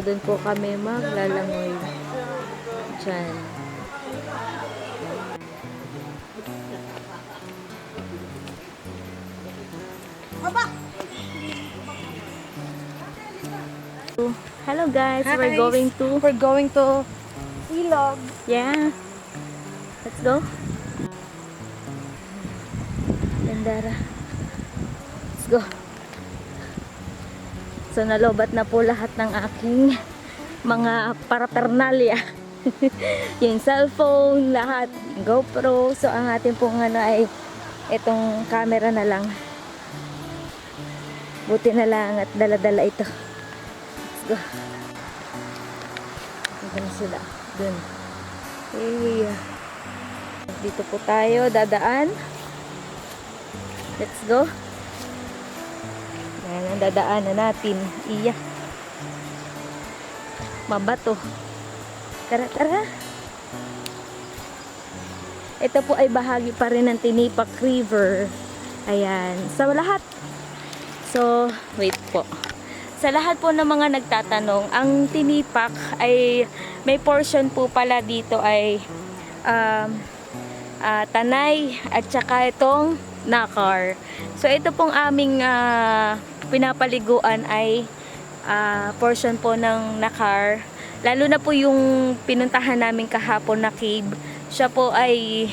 doon po kami maglalangoy. Diyan. Hello guys, Hi. we're going to Ilog. yeah. Let's go. Gandara. Let's go. So nalobat na po lahat ng aking mga paraphernalia. Yung cellphone, lahat, GoPro. So ang ating pong ano ay itong camera na lang. Buti na lang at dala-dala ito. Let's go. Dito na sila. Dun. Hey. Dito po tayo dadaan. Let's go. Yan ang dadaanan natin. Iya. Mabato. Tara, tara. Ito po ay bahagi pa rin ng Tinipak River. Ayan. Sa lahat. So, wait po. Sa lahat po ng mga nagtatanong, ang Tinipak ay may portion po pala dito ay Tanay at saka itong Nakar. So, ito pong aming pinapaliguan ay portion po ng Nakar. Lalo na po yung pinuntahan namin kahapon na cave. Siya po ay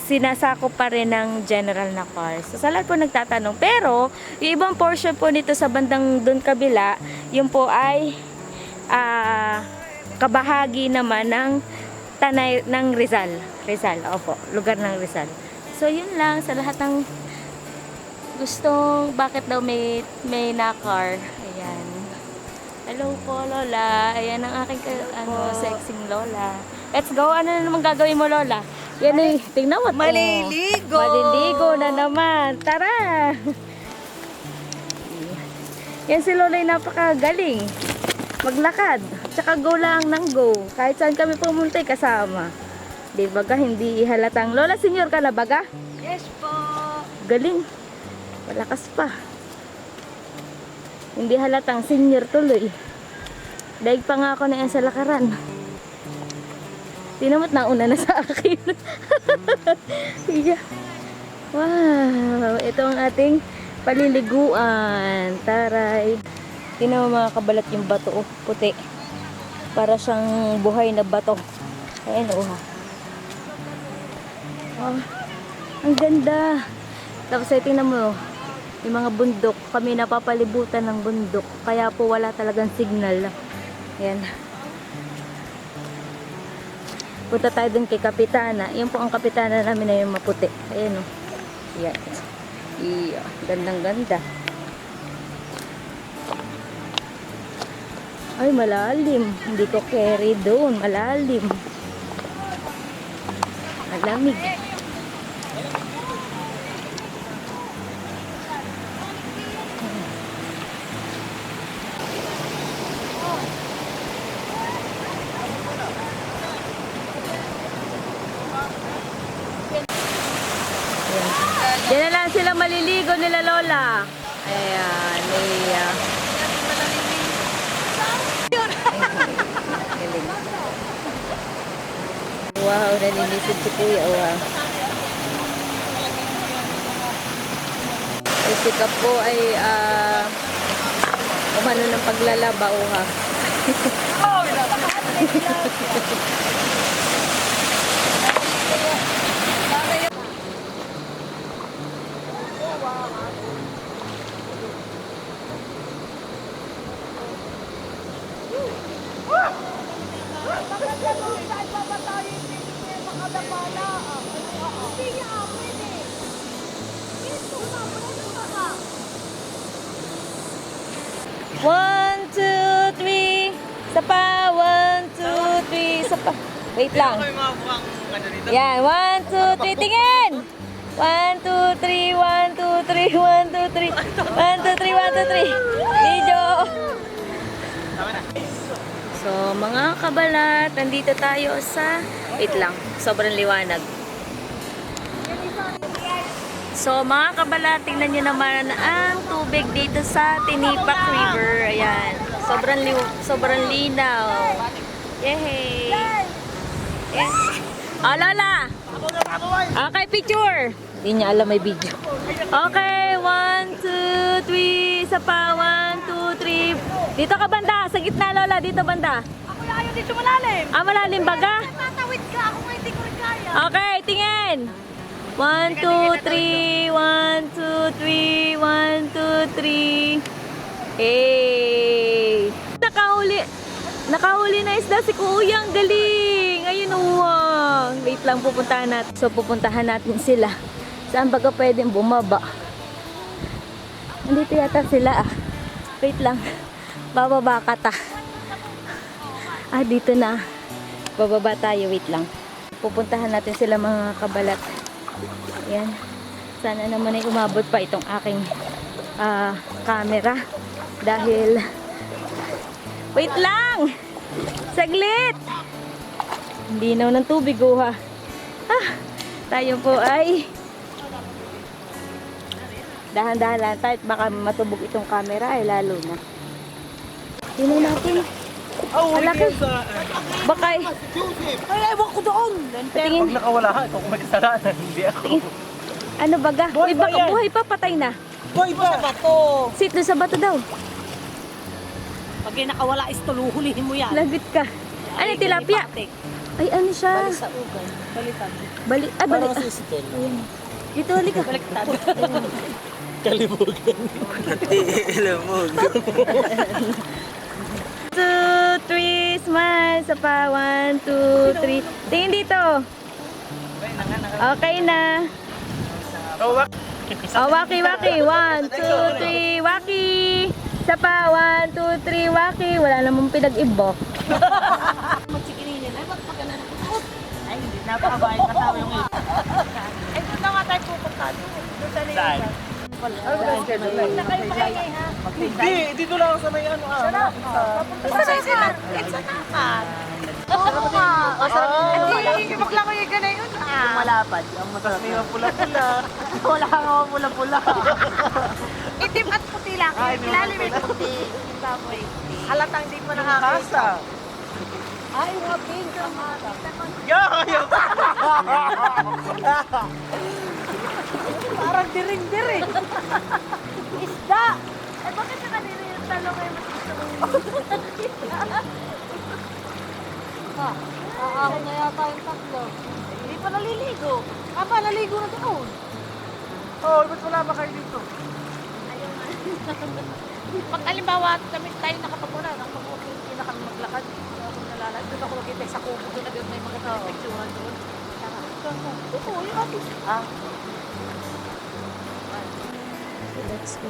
sinasako pa rin ng General Nakar. So, sa lahat po nagtatanong. Pero, yung ibang portion po nito sa bandang doon kabila, yun po ay kabahagi naman ng Tanay ng Rizal. Rizal, opo. Lugar ng Rizal. So, yun lang sa lahat ng gustong bakit daw may Nakar. Ayan. Hello po, Lola. Ayan ang aking sexing Lola. Let's go. Ano na naman gagawin mo, Lola? Yan eh. Tingnan mo. Maliligo. Maliligo na naman. Tara. Yan si Lola ay napakagaling. Maglakad. Tsaka go lang ng go. Kahit saan kami pumunta kasama. Di baga hindi halatang. Lola, senior ka na baga? Yes po. Galing. Malakas pa. Hindi halatang senior tuloy. Daig pa nga ako na yan sa lakaran. Tinamot na una na sa akin. Yeah. Wow. Ito ang ating paliliguan. Taray. Tingnan mo mga kabalat yung bato. Oh, puti. Para siyang buhay na bato. Ayan o. Oh, ang ganda. Tapos ay tingnan mo. Yung mga bundok. Kami napapalibutan ng bundok. Kaya po wala talagang signal. Ayan. Punta tayo dun kay Kapitana. Yan po ang Kapitana namin na yung maputi. Ayan o. Ayan. Iya. Gandang ganda. Ay, malalim. Hindi ko carry doon. Malalim. Malamig. Diyan na lang sila maliligo nila Lola. Ayan. Ayan. Wow, nanilisod si Kuya. Wow. Si Kap po ay umano ng paglalaba. Ha. One, two, three. Isa pa. One, two, three. Isa pa. Wait lang. Yan. One, two, three. Tingin! 1, 2, 3, 1, 2, 3, 1, 2, 3. 1, 2, 3, 1, 2, 3. Video! So, mga kabalat, nandito tayo sa... Wait lang. Sobrang liwanag. So, mga kabalat, tingnan nyo naman ang tubig dito sa Tinipak River. Ayan. Sobrang linaw. Yehey! Yes. Oh, Lola! Okay, picture! Hindi niya alam may video. Okay, 1, 2, 3. Isa pa, 1, 2, 3. Dito ka banda, sa gitna Lola, dito banda. Ako ayaw dito malalim. Ah, malalim baga? Tatawid ka. Ako nga hindi ko rin kaya. Okay, tingin! 1, 2, 3. 1, 2, 3. 1, 2, 3. Hey! Nakahuli na isda si Kuya. Ang galing! Ayun, wow! Wait lang, pupuntahan natin. So, pupuntahan natin sila. Saan baga pwedeng bumaba? Nandito yata sila ah. Wait lang. Bababa ka ta. Ah, dito na. Bababa tayo. Wait lang. Pupuntahan natin sila mga kabalat. Ayan. Sana naman ay umabot pa itong aking camera. Dahil wait lang! Saglit! Hindi na ng tubig, ha. Ah, tayo po ay dahan-dahan lang tayo. Baka matubog itong camera ay lalo na. Tingnan natin. Malaki. Baka Ay, ewan ko doon. tingin. Pag nakawala ka, ikaw kung may kasalanan, hindi ako. Ano baga? Uy, baka buhay pa, patay na. Boy ba? Sa bato. Sit doon sa bato daw. Pag nakawala is tulo, hulihin mo yan. Lagot ka. Ano, tilapia? Ay, ano siya? Sa ugan. Balitan. Balik. Ay, balik. Ah, ayun. Dito, halika. Baliktad. Kalimugan. Kalimugan. 2, 3, smile. Sa pa, 1, 2, 3. Tingin dito. Okay na. Oh, wak. Oh, waki, waki. 1, 2, 3, waki. Sa pa, 1, 2, 3, waki. Wala namang pinag-ibo. Magsikinin. Ay, wag pagka na. Ay, hindi. Napakabahay kasama yung ito. Ay, doon na nga tayo pupunta. Doon sa Saan? Huwag na kayo makingay, ha? Hindi, dito lang ako sa may ano. Sa sila. It's a nakat. Oo nga. Hindi, maglako yung ganay yun, ah. Malapad. Ang masarap yung pula-pula. Wala nga ako pula-pula. Itim at puti lang. Ilalim yung puti. Baboy. Halatang di mo nakakita. Ay, wapin. Yayo! Parang diring-diring. Isda. Eh, bakit sa kanina yung talong ay mas gusto mo? Ha? Aahon na yata yung tatlo. Hindi pa naliligo. Pa, naligo na doon. Oh, ba't wala ba kayo dito? Pag alimbawa, kami tayo nakapagmula, nang hindi na kami maglakad. Ako nalalad. Doon ako nakita sa kubo. Doon na doon may mga picturean doon. Oo, yung office. Let's go.